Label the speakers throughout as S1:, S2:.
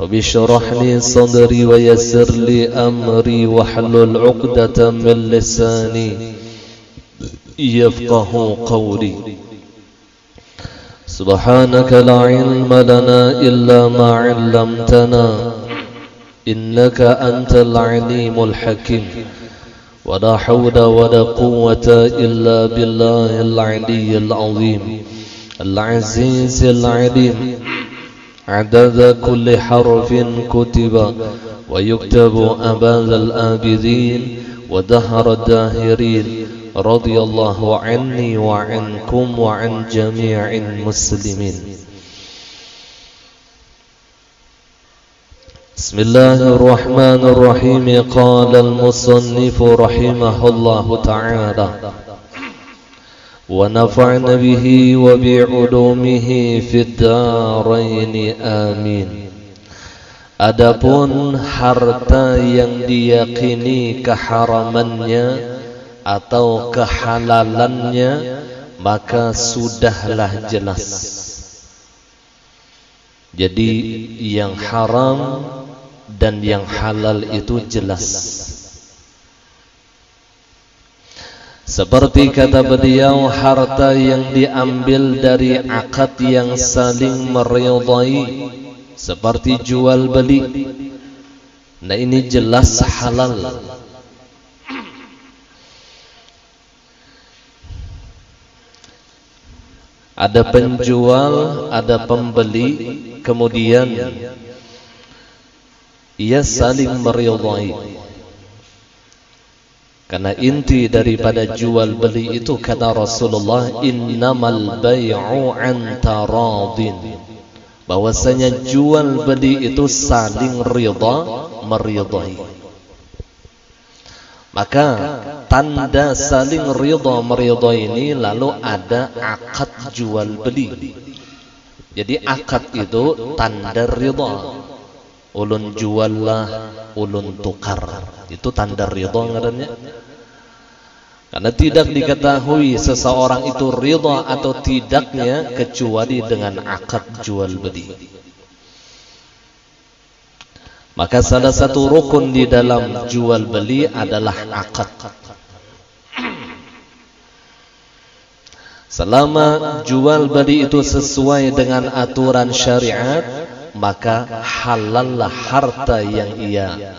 S1: وبشرح لي صدري ويسر لي أمري واحلل عقدة من لساني يفقه قولي. سبحانك لا علم لنا إلا ما علمتنا إنك أنت العليم الحكيم. ولا حول ولا قوة إلا بالله العلي العظيم العزيز العليم. عدد كل حرف كتب ويكتب أبد الآبدين ودهر الداهرين. رضي الله عني وعنكم وعن جميع المسلمين. بسم الله الرحمن الرحيم. قال المصنف رحمه الله تعالى ونفعنا به وبعلومه في الدارين آمين. Adapun harta yang diyakini keharamannya atau kehalalannya maka sudahlah jelas. Jadi yang haram dan yang halal itu jelas. Seperti kata beliau, harta yang diambil dari akad yang saling meridai seperti jual beli, nah ini jelas halal. Ada penjual, ada pembeli, kemudian ia saling meridai. Karena inti daripada jual beli itu kata Rasulullah, innamal bai'u an taradin, bahwasanya jual beli itu saling ridha, meridai. Maka tanda saling ridha meridai ini lalu ada akad jual beli. Jadi akad itu tanda ridha. Ulun jual lah, ulun tukar, itu tanda ridha ngarannya. Karena tidak diketahui seseorang itu ridha atau tidaknya kecuali dengan akad jual beli. Maka salah satu rukun di dalam jual beli adalah akad. Selama jual beli itu sesuai dengan aturan syariat, maka halallah harta yang ia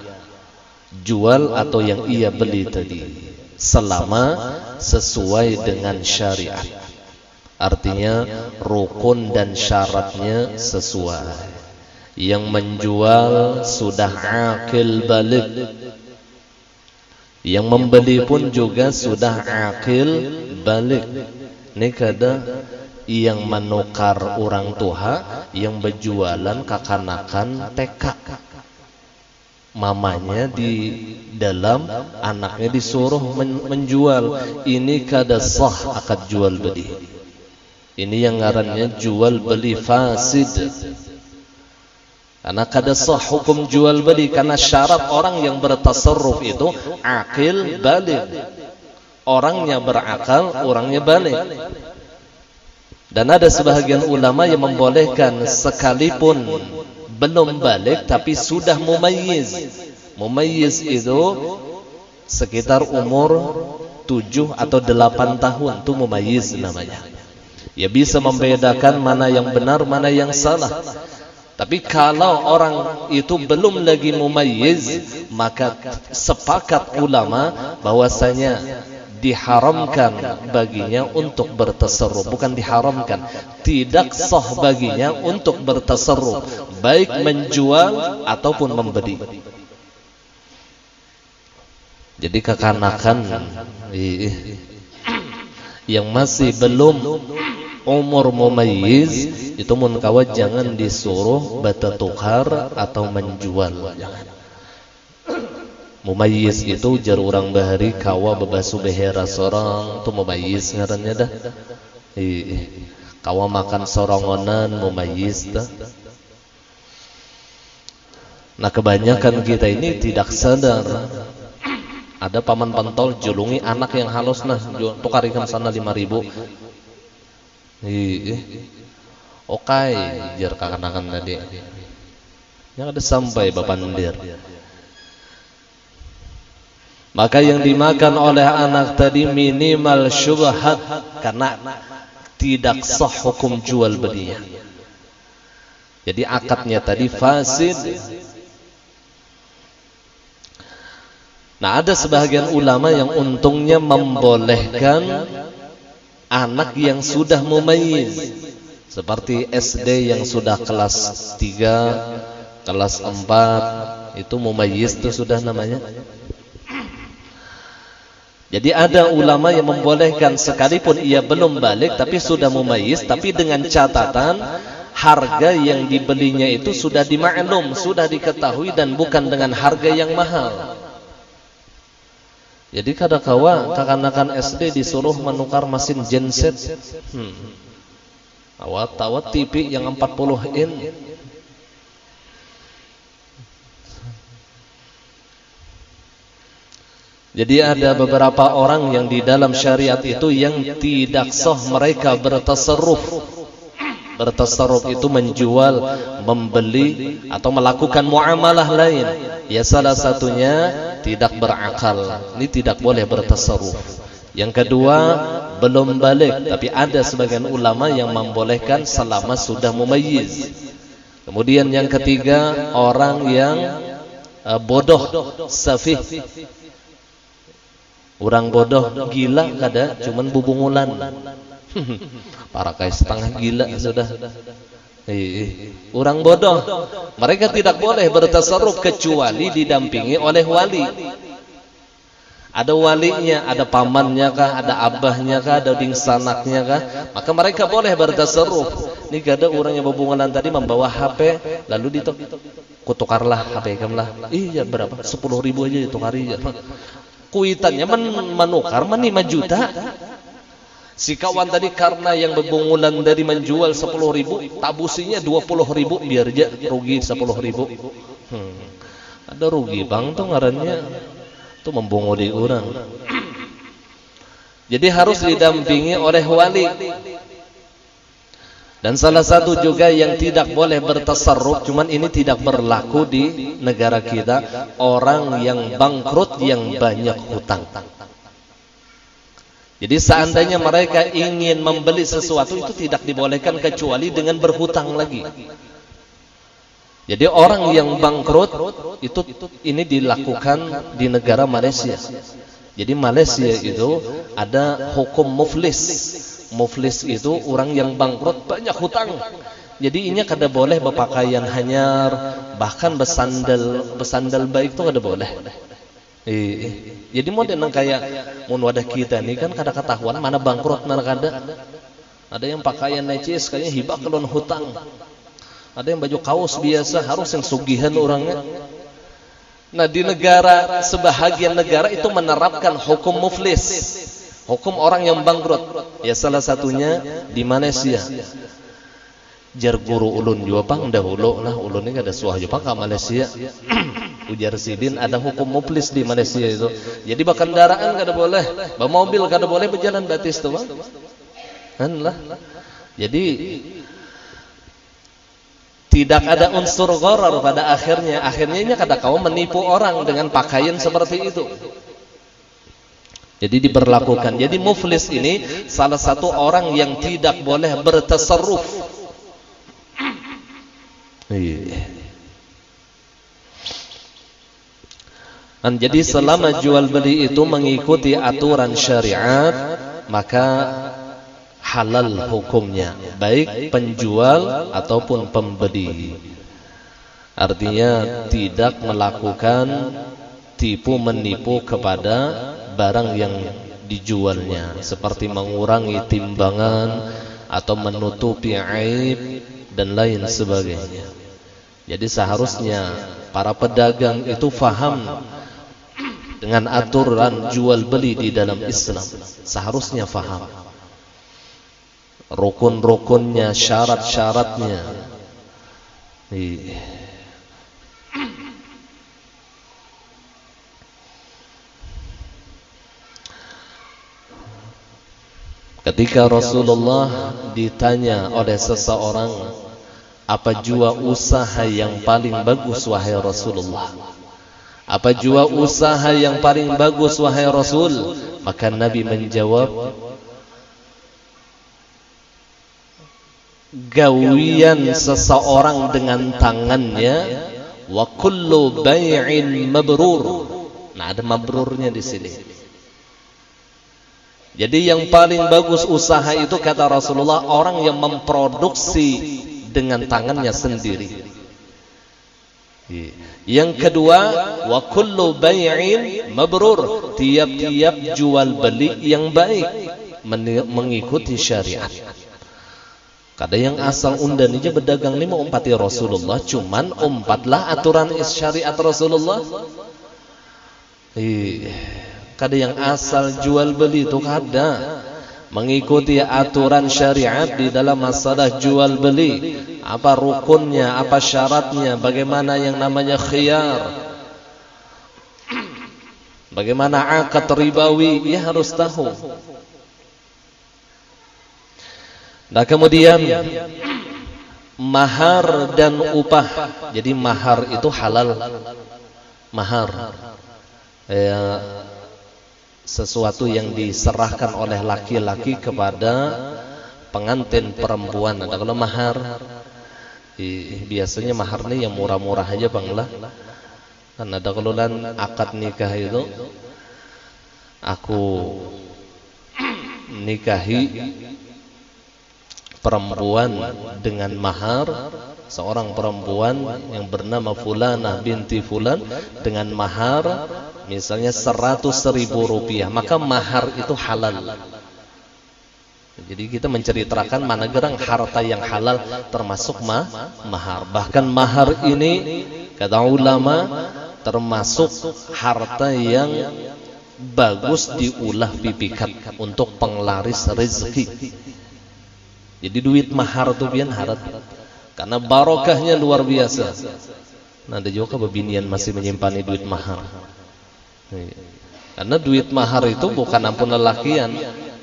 S1: jual atau yang ia beli tadi, selama sesuai dengan syariat. Artinya rukun dan syaratnya sesuai. Yang menjual sudah akil balik, yang membeli pun juga sudah akil balik. Ini kada yang menukar orang tua, yang berjualan kekanakan TK, mamanya di dalam, anaknya disuruh menjual. Ini kada sah akad jual beli. Ini yang ngarannya jual beli fasid. Karena kada sah hukum jual beli, karena syarat orang yang bertasarruf itu akil balik. Orangnya berakal, orangnya balik. Dan ada sebahagian ulama yang membolehkan sekalipun belum balik tapi sudah mumayyiz. Mumayyiz itu sekitar umur 7 atau 8 tahun, itu mumayyiz namanya. Ya bisa membedakan mana yang benar, mana yang salah. Tapi kalau orang itu belum lagi mumayyiz, maka sepakat ulama bahwasanya diharamkan baginya untuk bertasarruf. Bukan diharamkan, tidak sah baginya untuk bertasarruf, baik menjual ataupun membeli. Jadi kekanakan yang masih belum umur mumayyiz itu mun kawa jangan disuruh bata tukar atau menjual, jangan. Mumayyiz itu jar urang bahari kawa bebasu behera sorang tu mumayyiz ngarannya dah. Kawa makan sorongonan mumayyiz dah. Nah kebanyakan kita ini tidak sadar. Ada paman pentol julungi anak yang halus, nah tukarikan sana 5.000. Okai jar kakanakan tadi. Yang ada sampai bapandir. Maka yang dimakan oleh anak tadi minimal syubhat, karena tidak sah hukum jual belinya. Jadi akadnya tadi fasid. Nah, ada sebagian ulama yang untungnya membolehkan anak yang sudah mumayyiz, seperti SD yang sudah kelas 3, kelas 4, itu mumayyiz itu sudah namanya. Jadi ada ulama yang membolehkan sekalipun ia belum balik tapi sudah mumayyiz, tapi dengan catatan harga yang dibelinya itu sudah dimaklum, sudah diketahui dan bukan dengan harga yang mahal. Jadi kadang-kala kanak-kanak SD disuruh menukar mesin genset. Awat TV yang 40 in. Jadi ada beberapa orang yang di dalam syariat itu yang tidak sah mereka bertasarruf. Bertasarruf itu menjual, membeli atau melakukan muamalah lain. Ya salah satunya tidak berakal. Ini tidak boleh bertasarruf. Yang kedua, belum balik, tapi ada sebagian ulama yang membolehkan selama sudah mumayyiz. Kemudian yang ketiga, orang yang bodoh, safih. Orang bodoh gila kada, cuman bubungulan. Para kayak setengah gila sudah. Orang bodoh, mereka tidak boleh bertasarruf kecuali didampingi oleh wali. Ada walinya, ada pamannya kah, ada abahnya kah, ada dingsanaknya kah, maka mereka boleh bertasarruf. Ini kada orang yang bubungulan tadi membawa HP, lalu kutukarlah HP kamlah. Iya berapa? 10.000 aja ditukari. Kuitannya menukar 5 juta. Si kawan tadi karena yang bebungulan dari menjual 10.000, tabusinya 20.000 biar aja rugi 10.000. Ada rugi bang tuh ngarannya tuh membunguli orang. Jadi harus didampingi oleh wali. Dan salah satu juga yang tidak boleh bertasarruf, cuman ini tidak berlaku di negara kita, orang yang bangkrut yang banyak hutang. Jadi seandainya mereka ingin membeli sesuatu itu tidak dibolehkan kecuali dengan berhutang lagi. Jadi orang yang bangkrut itu ini dilakukan di negara Malaysia. Jadi Malaysia itu ada hukum muflis. Muflis itu orang yang bangkrut banyak hutang. Jadi ini kada boleh berpakaian hanyar, bahkan bersandal baik itu kada boleh. Jadi modern kayak mun wadah kita nih kan kada ketahuan mana bangkrut mana kada. Ada yang pakaian necis kayaknya hibah kelon hutang. Ada yang baju kaos biasa harus yang sugihan orangnya. Nah di negara, sebahagian negara itu menerapkan hukum muflis, hukum orang yang bangkrut. Ya salah satunya di Malaysia. Jar guru ulun juga pang dahulu lah, ulun ini ada suah juga ke Malaysia. Ujar sidin ada hukum muflis di Malaysia itu. Jadi kendaraan kada boleh, mobil kada boleh berjalan batis tuh bang. Kan lah. Jadi tidak ada unsur gharar pada akhirnya. Akhirnya kada kau menipu orang dengan pakaian seperti itu. Jadi diberlakukan. Jadi muflis ini salah satu orang yang tidak boleh bertasarruf. Jadi selama jual beli itu mengikuti aturan syariat, maka halal hukumnya, baik penjual ataupun pembeli. Artinya tidak melakukan tipu menipu kepada barang yang dijualnya, seperti mengurangi timbangan atau menutupi aib dan lain sebagainya. Jadi seharusnya para pedagang itu faham dengan aturan jual beli di dalam Islam. Seharusnya faham rukun-rukunnya, syarat-syaratnya. Ketika Rasulullah ditanya oleh seseorang apa jua usaha yang paling bagus wahai Rasulullah? Apa jua usaha yang paling bagus wahai Rasul? Maka Nabi menjawab, gawian seseorang dengan tangannya, wa kullu bai'in mabrur. Nah, ada mabrurnya di sini. Jadi yang paling bagus usaha itu kata Rasulullah orang yang memproduksi dengan tangannya sendiri. Yang kedua, wa kullu bai'in mabrur, tiap-tiap jual beli yang baik mengikuti syariat. Kada yang asal undan aja berdagang ini mau umpati Rasulullah, cuman umpatlah aturan syariat Rasulullah. Kada yang asal jual beli itu kada. Mengikuti aturan syariat di dalam masalah jual beli, apa rukunnya, apa syaratnya, bagaimana yang namanya khiyar, bagaimana akad ribawi, ia harus tahu. Nah kemudian mahar dan upah. Jadi mahar itu halal. Mahar sesuatu yang diserahkan oleh laki-laki kepada pengantin perempuan. Ada kalau mahar, biasanya mahar ini yang murah-murah aja bang lah. Kan ada kalau akad nikah itu, aku nikahi perempuan dengan mahar, seorang perempuan yang bernama Fulanah binti Fulan dengan mahar misalnya 100.000 rupiah, maka mahar itu halal. Jadi kita menceritakan mana gerang harta yang halal termasuk mahar. Bahkan mahar ini kata ulama termasuk harta yang bagus diulah pipikat untuk penglaris rezeki. Jadi duit mahar itu pian harat karena barokahnya luar biasa. Nah ada juga bebinian masih menyimpan duit mahar. Karena duit mahar itu bukan ampun lelakian,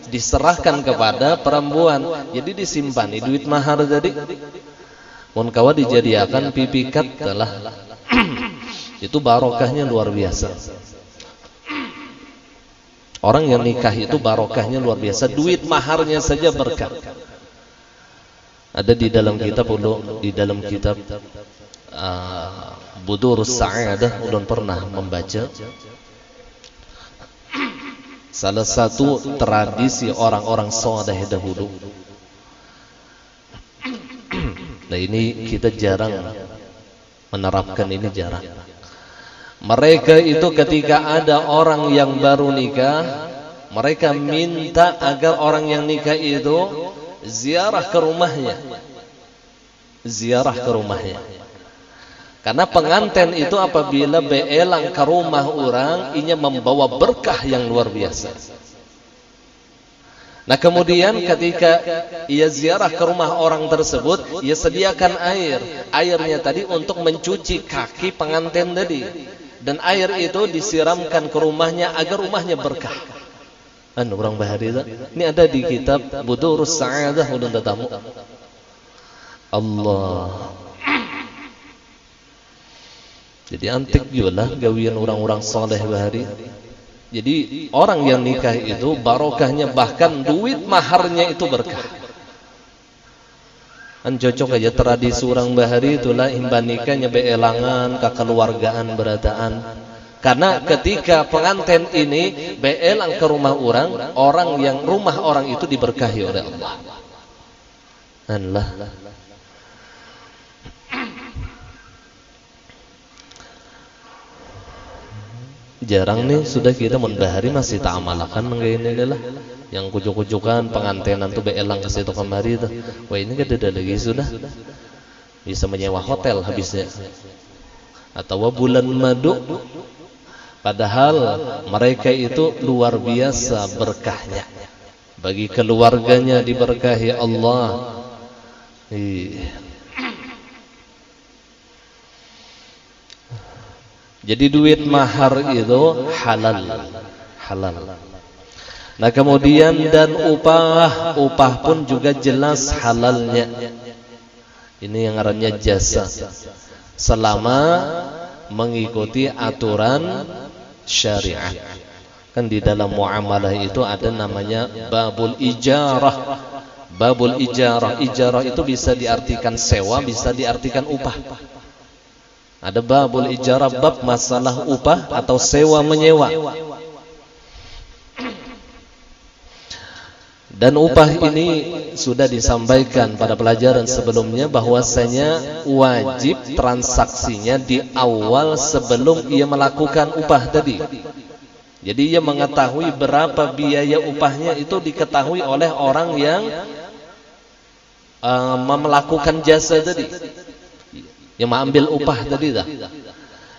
S1: diserahkan kepada perempuan. Jadi disimpan duit mahar jadi mun kawa dijadiakan pipikat telah itu barokahnya luar biasa. Orang yang nikah itu barokahnya luar biasa, duit maharnya saja berkah. Ada di dalam kitab Budurus Sa'adah ulun pernah membaca salah satu tradisi orang-orang saleh dahulu. Nah ini kita jarang menerapkan, ini jarang. Mereka itu ketika ada orang yang baru nikah, mereka minta agar orang yang nikah itu ziarah ke rumahnya. Ziarah ke rumahnya. Karena pengantin itu apabila beelang ke rumah orang, inya membawa berkah yang luar biasa. Nah kemudian ketika ia ziarah ke rumah orang tersebut, ia sediakan air. Airnya tadi untuk mencuci kaki pengantin tadi. Dan air itu disiramkan ke rumahnya agar rumahnya berkah. Orang bahari itu. Ini ada di kitab Budurus Sa'adah ulun tatamu. Allah. Jadi antik juga lah gawian orang-orang saleh bahari. Jadi orang yang nikah itu barokahnya bahkan duit maharnya itu berkah. Kan cocok aja tradisi orang bahari itulah imban nikahnya beelangan kekeluargaan berataan. Karena ketika pengantin ini beelang ke rumah orang, orang yang rumah orang itu diberkahi oleh Allah. Allah. Jarang nih sudah kita membahari masih tak amalkan mengenai ini lah. Yang kujuk-kujukan pengantinan tuh beelang ke situ kemari tuh. Wah ini kan ada lagi sudah. Bisa menyewa hotel habisnya. Atau bulan madu. Padahal mereka itu luar biasa berkahnya. Bagi keluarganya diberkahi Allah. Jadi duit mahar itu halal. Halal. Nah kemudian dan upah pun juga jelas halalnya. Ini yang ngarannya jasa. Selama mengikuti aturan syariat. Kan di dalam muamalah itu ada namanya babul ijarah. Babul ijarah. Ijarah itu bisa diartikan sewa, bisa diartikan upah. Ada babul ijarah, bab masalah upah atau sewa menyewa. Dan upah ini sudah disampaikan pada pelajaran sebelumnya bahwasanya wajib transaksinya di awal sebelum ia melakukan upah tadi. Jadi ia mengetahui berapa biaya upahnya itu diketahui oleh orang yang melakukan jasa tadi, yang mengambil upah tadi dah.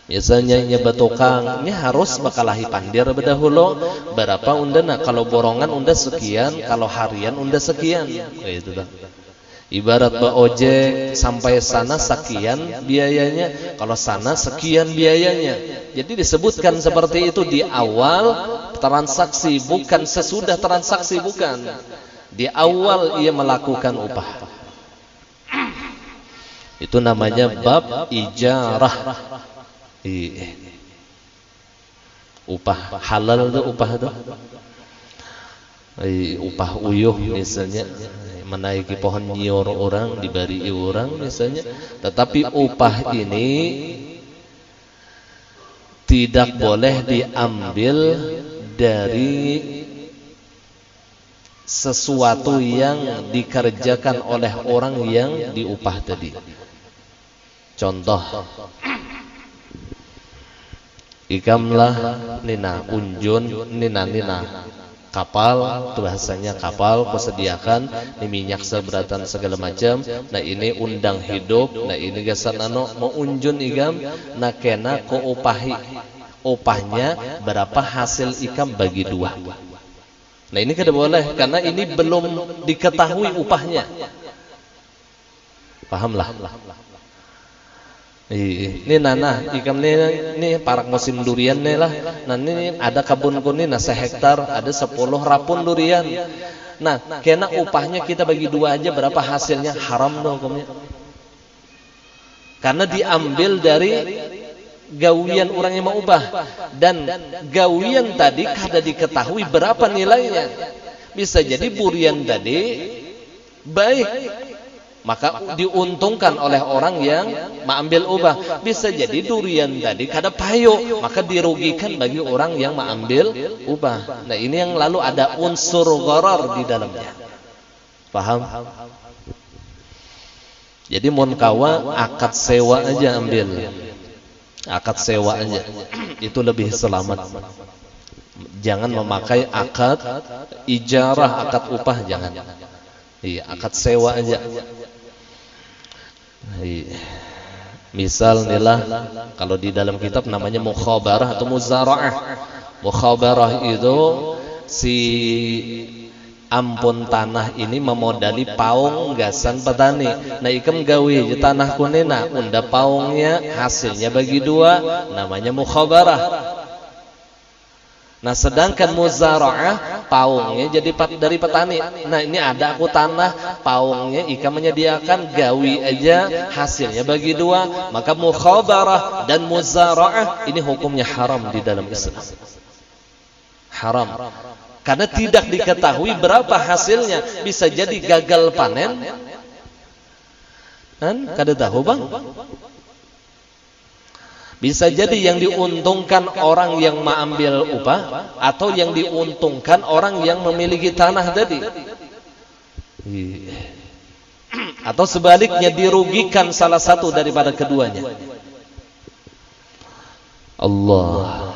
S1: Biasanya nya betokang, nya harus bakalahi pandir berdahulu berapa undana, kalau borongan unda sekian, kalau harian unda sekian. Gitu dah. Ibarat ojek sampai sana sekian biayanya, kalau sana sekian biayanya. Jadi disebutkan seperti itu di awal transaksi, bukan sesudah transaksi, bukan. Di awal ia melakukan upah. Itu namanya bab ijarah. Upah halal itu upah itu. Upah uyuh misalnya, menaiki pohon nyior orang, diberi orang misalnya. Tetapi upah ini tidak boleh diambil dari sesuatu yang dikerjakan oleh orang yang diupah tadi. Contoh, ikamlah nina unjun, nina kapal, itu bahasanya kapal, kau sediakan ini minyak seberatan segala macam. Nah ini undang hidup, nah ini gasan mau unjun ikam, nah kena ko upahi, upahnya berapa hasil ikam bagi dua. Nah ini kada boleh karena ini belum diketahui upahnya. Pahamlah. Ini nana ikam ini parak musim durian nih lah. Nah ini ada kebun kuning, nah sehektar ada 10 rapun durian. Nah kena upahnya kita bagi dua aja, berapa hasilnya? Haram dong hukumnya. Karena diambil dari gawian orang yang mau upah, dan gawian tadi kada diketahui berapa nilainya. Bisa jadi burian tadi baik, maka diuntungkan oleh orang yang mengambil upah. Bisa jadi durian tadi kada payo, maka dirugikan bagi orang yang mengambil upah. Nah ini yang lalu ada unsur gharar di dalamnya. Paham? Jadi mun kawa akad sewa aja ambil. Akad sewa aja. Itu lebih selamat. Jangan memakai akad ijarah, akad upah jangan. Iya, akad sewa aja. Misal inilah kalau di dalam kitab namanya mukhabarah atau muzara'ah. Mukhabarah itu si ampun tanah ini memodali paung gasan petani. Nah ikam gawi di tanah kunena, unda paungnya hasilnya bagi dua, namanya mukhabarah. Nah sedangkan muzara'ah paungnya jadi dari petani. Nah ini ada aku tanah, paungnya ikam menyediakan, gawi aja hasilnya bagi dua, maka mukhabarah dan muzara'ah ini hukumnya haram di dalam Islam. Haram. Karena tidak diketahui berapa hasilnya, bisa jadi gagal panen. Kan kada tahu bang. Bisa jadi yang diuntungkan orang yang mengambil upah, atau yang diuntungkan orang yang memiliki tanah tadi. Atau sebaliknya dirugikan salah satu daripada keduanya. Allah.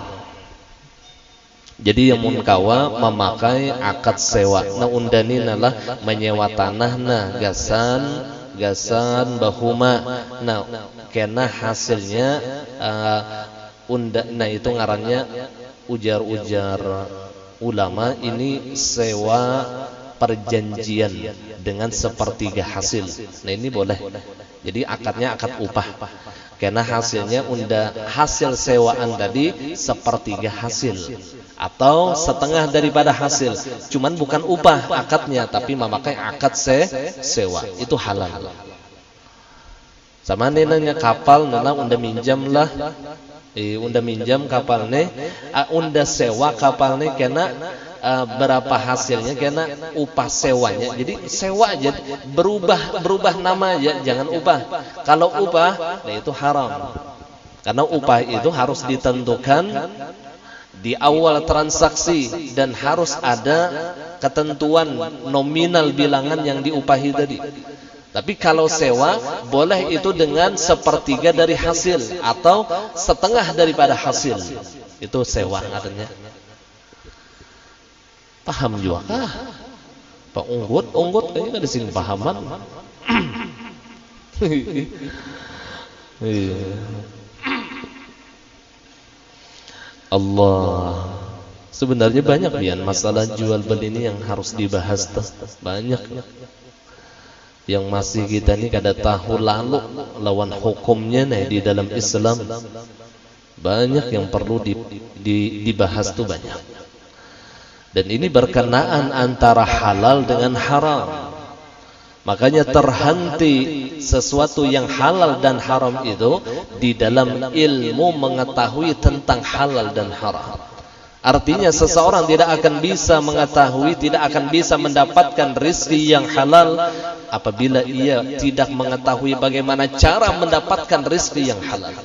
S1: Jadi yang munkawa memakai akad sewa. Nah undani nalah menyewa tanah nah gasan bahuma. Nah kena hasilnya nah itu ngarannya ujar-ujar ulama ini sewa perjanjian dengan sepertiga hasil. Nah ini boleh. Jadi akadnya akad upah. Karena hasilnya hasil sewaan tadi sepertiga hasil atau setengah daripada hasil. Cuman bukan upah akadnya, tapi memakai akad sewa. Itu halal. Sama nanya kapal nana unda minjam lah, unda minjam kapalnya, unda sewa kapalnya kena berapa hasilnya kena upah sewanya. Jadi sewa aja, berubah nama ya, jangan upah. Kalau upah, nah itu haram. Karena upah itu harus ditentukan di awal transaksi dan harus ada ketentuan nominal bilangan yang diupahi tadi. Tapi kalau sewa boleh itu dengan sepertiga dari hasil atau setengah daripada hasil. Itu sewa artinya. Paham juga kah? Pak Unggut kayaknya di sini pahaman. Allah, sebenarnya banyak Bian masalah jual beli ini yang harus dibahas tuh. Banyak yang masih kita ini kada tahu lalu lawan hukumnya nih di dalam Islam. Banyak yang perlu dibahas tuh banyak. Dan ini berkenaan antara halal dengan haram. Makanya terhenti sesuatu yang halal dan haram itu di dalam ilmu mengetahui tentang halal dan haram. Artinya seseorang tidak akan bisa mengetahui, tidak akan bisa mendapatkan rezeki yang halal apabila ia tidak mengetahui bagaimana cara mendapatkan rezeki yang halal.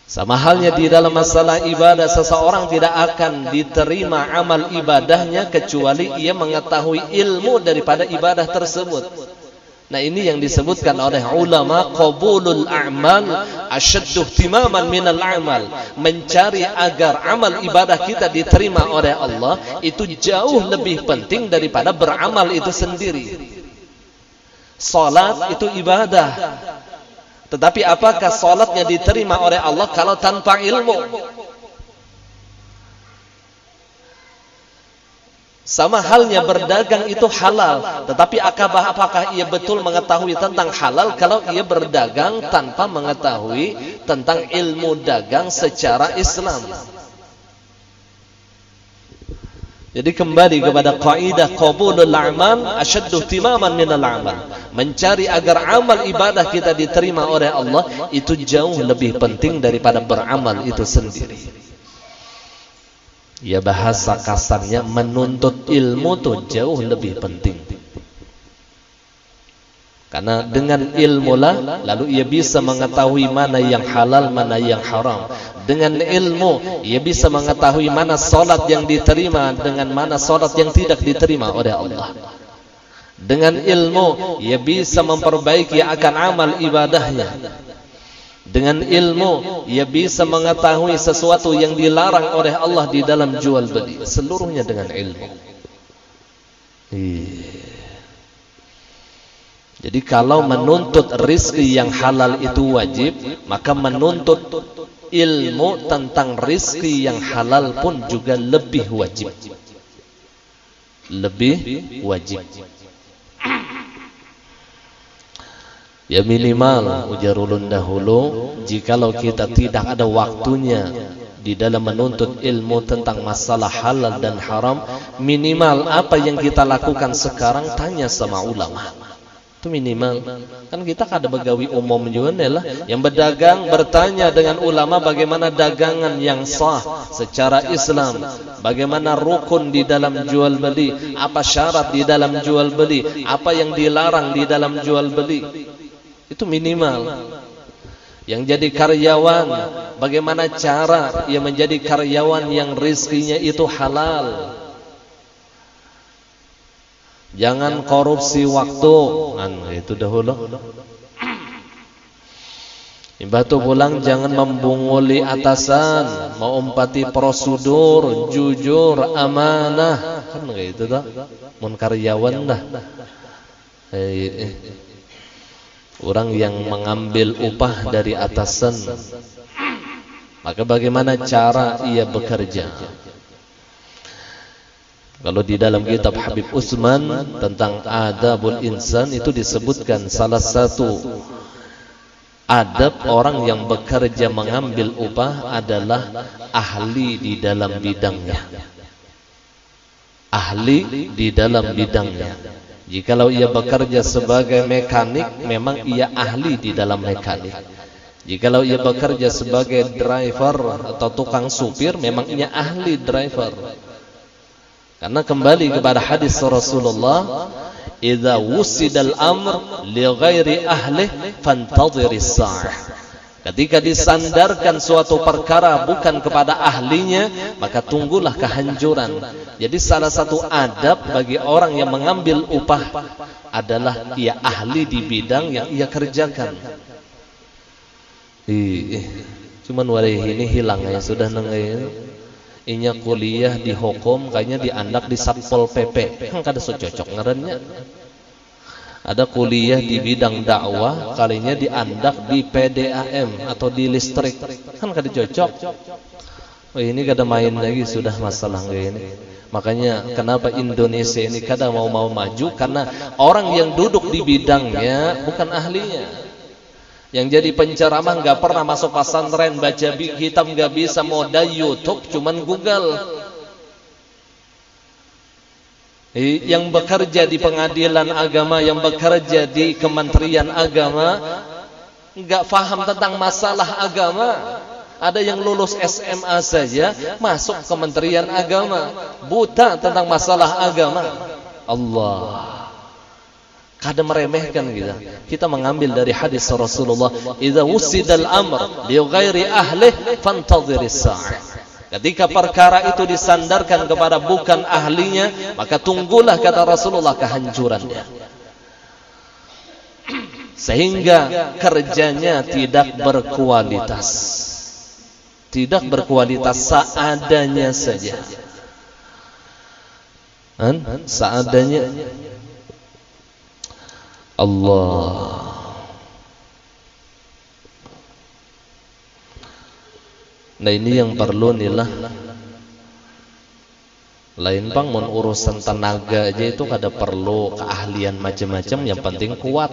S1: Sama halnya di dalam masalah ibadah, seseorang tidak akan diterima amal ibadahnya kecuali ia mengetahui ilmu daripada ibadah tersebut. Nah ini yang disebutkan oleh ulama, qabulul a'mal asyaddu ihtimaman minal amal. Mencari agar amal ibadah kita diterima oleh Allah itu jauh lebih penting daripada beramal itu sendiri. Salat itu ibadah. Tetapi apakah salatnya diterima oleh Allah kalau tanpa ilmu? Sama halnya berdagang itu halal, tetapi apakah ia betul mengetahui tentang halal kalau ia berdagang tanpa mengetahui tentang ilmu dagang secara Islam? Jadi kembali kepada kaidah qabulul a'mal asyaddu ihtimaman minal amal. Mencari agar amal ibadah kita diterima oleh Allah itu jauh lebih penting daripada beramal itu sendiri. Ya bahasa kasarnya menuntut ilmu itu jauh lebih penting. Karena dengan ilmu lah lalu ia bisa mengetahui mana yang halal, mana yang haram. Dengan ilmu ia bisa mengetahui mana salat yang diterima dengan mana salat yang tidak diterima oleh Allah. Dengan ilmu ia bisa memperbaiki akan amal ibadahnya. Dengan ilmu ia bisa mengetahui sesuatu yang dilarang oleh Allah di dalam jual beli. Seluruhnya dengan ilmu. Jadi kalau menuntut rizki yang halal itu wajib, maka menuntut ilmu tentang rizki yang halal pun juga lebih wajib. Lebih wajib. Ya minimal ujarulun dahulu, jikalau kita tidak ada waktunya di dalam menuntut ilmu tentang masalah halal dan haram, minimal apa yang kita lakukan sekarang tanya sama ulama. Itu minimal. Kan kita kada begawi umum juga lah. Yang berdagang bertanya dengan ulama bagaimana dagangan yang sah secara Islam, bagaimana rukun di dalam jual beli, apa syarat di dalam jual beli, apa yang dilarang di dalam jual beli. Itu minimal. Yang jadi karyawan, bagaimana cara ia menjadi karyawan yang rizkinya itu halal. Jangan korupsi waktu, kan itu dahulu. Imbatu pulang jangan membunguli atasan, mengumpati prosedur, jujur, amanah, kan gitu dah. Mun karyawan dah. Orang yang mengambil upah dari atasan, maka bagaimana cara ia bekerja? Kalau di dalam kitab Habib Utsman tentang adabul insan itu disebutkan salah satu adab orang yang bekerja mengambil upah adalah ahli di dalam bidangnya. Ahli di dalam bidangnya. Jikalau ia bekerja sebagai mekanik, memang ia ahli di dalam mekanik. Jikalau ia bekerja sebagai driver atau tukang supir, memang ia ahli driver. Karena kembali kepada hadis Rasulullah, "Idza wusidal amr li ghairi ahlihi fantadhiris sa'ah." Ketika disandarkan suatu perkara bukan kepada ahlinya, maka tunggulah kehancuran. Jadi salah satu adab bagi orang yang mengambil upah adalah ia ahli di bidang yang ia kerjakan. Cuman warai ini hilang ya sudah nengain. Inya kuliah di hukum, kayaknya diandak di Satpol PP. Kan kada cocok ngarannya. Ada kuliah di bidang dakwah, kalinya diandak di PDAM atau di listrik, kan kada cocok. Oh, ini kada main lagi sudah masalah kayak ini. Makanya kenapa Indonesia ini kada mau maju, karena orang yang duduk di bidangnya bukan ahlinya. Yang jadi penceramah nggak pernah masuk pesantren, baca kitab nggak bisa, modal YouTube cuman Google. Yang bekerja di pengadilan agama, yang bekerja di Kementerian Agama, nggak paham tentang masalah agama. Ada yang lulus SMA saja masuk Kementerian Agama, buta tentang masalah agama. Allah, kada meremehkan kita mengambil dari hadis Rasulullah, "Idza wusidal amr li ghairi ahlihi fantadhiris sa'ah." Ketika perkara itu disandarkan kepada bukan ahlinya, maka tunggulah, kata Rasulullah, kehancurannya. Sehingga kerjanya tidak berkualitas. Tidak berkualitas, seadanya saja. Seadanya. Allah. Nah ini yang perlu nilah. Lain bang, mun urusan tenaga aja itu kada perlu keahlian macam-macam, yang penting kuat.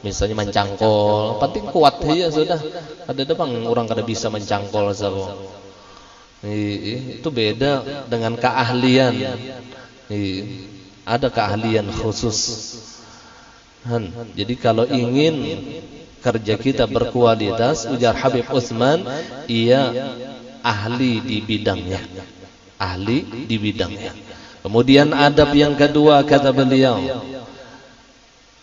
S1: Misalnya mencangkol, penting kuat ya sudah. Ada bang orang kada bisa mencangkol sabo. Itu beda dengan keahlian. Ada keahlian khusus. Jadi kalau ingin kerja kita berkualitas, ujar Habib Utsman, ia ahli di bidangnya. Ahli di bidangnya. Kemudian adab yang kedua, kata beliau,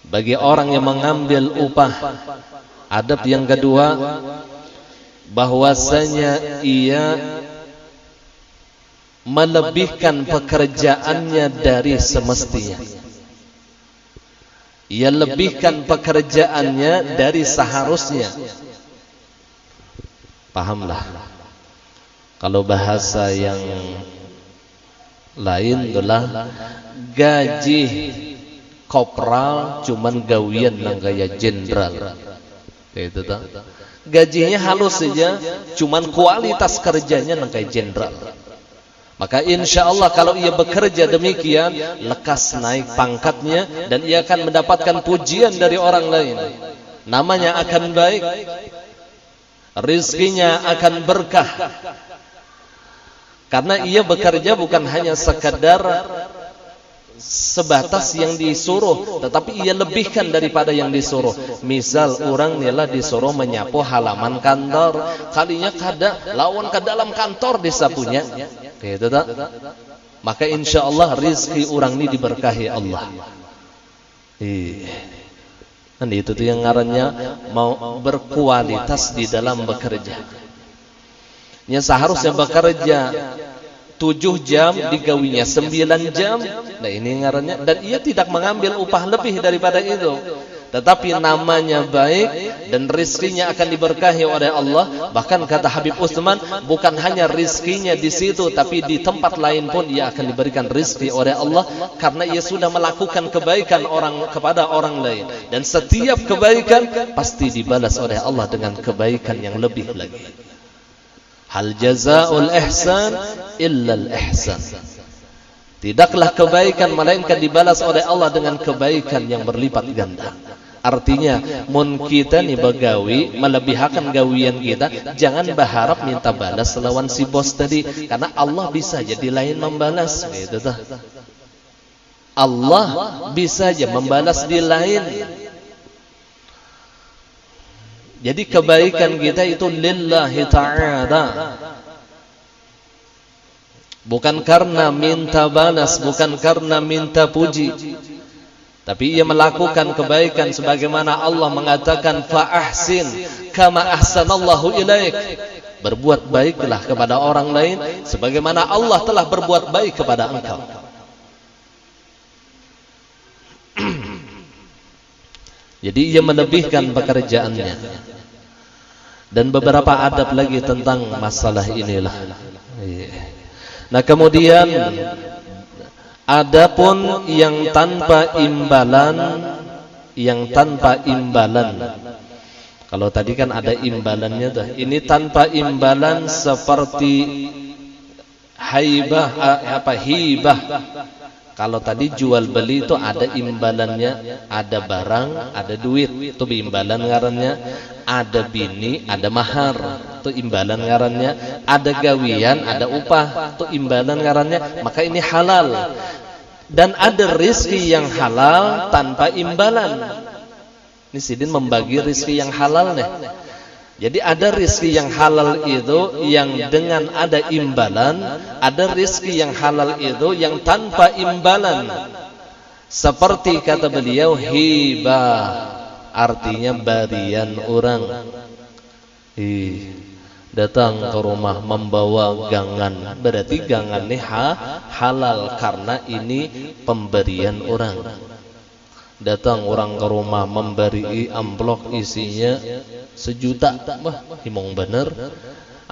S1: bagi orang yang mengambil upah, adab yang kedua, bahwasanya ia melebihkan pekerjaannya dari semestinya. Ia lebihkan pekerjaannya dari seharusnya. Pahamlah. Kalau bahasa yang lain adalah gaji kopral cuman gawian nang gaya jenderal. Kayak itu tak? Gajinya halus saja, cuman kualitas kerjanya nang kayak jenderal. Maka insya Allah kalau ia bekerja demikian, lekas naik pangkatnya dan ia akan mendapatkan pujian dari orang lain. Namanya akan baik, rizkinya akan berkah. Karena ia bekerja bukan hanya sekadar sebatas yang disuruh, tetapi ia lebihkan daripada yang disuruh. Misal orang nilah disuruh menyapu halaman kantor, kalinya kada lawan ke dalam kantor disapunya. Gitu tak? Maka insya Allah rizki orang ini diberkahi Allah. Dan itu tuh yang ngarannya mau berkualitas di dalam bekerja. Ya seharusnya bekerja 7 jam, digawinya 9 jam. Nah ini ngarannya, dan ia tidak mengambil upah lebih daripada itu. Tetapi namanya baik dan rizkinya akan diberkahi oleh Allah. Bahkan kata Habib Utsman, bukan hanya rizkinya di situ, tapi di tempat lain pun ia akan diberikan rizki oleh Allah, karena ia sudah melakukan kebaikan kepada orang lain. Dan setiap kebaikan pasti dibalas oleh Allah dengan kebaikan yang lebih lagi. Hal jazaa'ul ihsan illa al ihsan. Tidaklah kebaikan melainkan dibalas oleh Allah dengan kebaikan yang berlipat ganda. Artinya, mun kita nih begawi melebihakan gawian kita, jangan berharap minta balas lawan si bos tadi, karena Allah bisa jadi lain membalas, gitu tuh. Allah bisa aja membalas di lain. Jadi kebaikan kita itu lillahi ta'ala, bukan karena minta balas, bukan karena minta puji, tapi ia melakukan kebaikan sebagaimana Allah mengatakan fa-ahsin kama ahsanallahu ilaik. Berbuat baiklah kepada orang lain sebagaimana Allah telah berbuat baik kepada engkau. Jadi ia melebihkan pekerjaannya. Dan beberapa adab lagi tentang masalah inilah. Nah, kemudian adapun yang tanpa imbalan, kalau tadi kan ada imbalannya tuh. Ini tanpa imbalan seperti hibah. Kalau tadi jual beli itu ada imbalannya, ada barang, ada duit, itu imbalan ngarannya. Ada bini, ada mahar, itu imbalan ngarannya. Ada gawian, ada upah, itu imbalan ngarannya. Maka ini halal. Dan ada rizki yang halal tanpa imbalan. Ini Sidin membagi rizki yang halal nih. Jadi ada rizki yang halal itu yang dengan ada imbalan, ada rizki yang halal itu yang tanpa imbalan. Seperti kata beliau, hibah, artinya barian orang. Datang ke rumah membawa gangan, berarti gangan ini halal karena ini pemberian orang. Datang orang ke rumah memberi amplop isinya 1 juta, wah himong bener.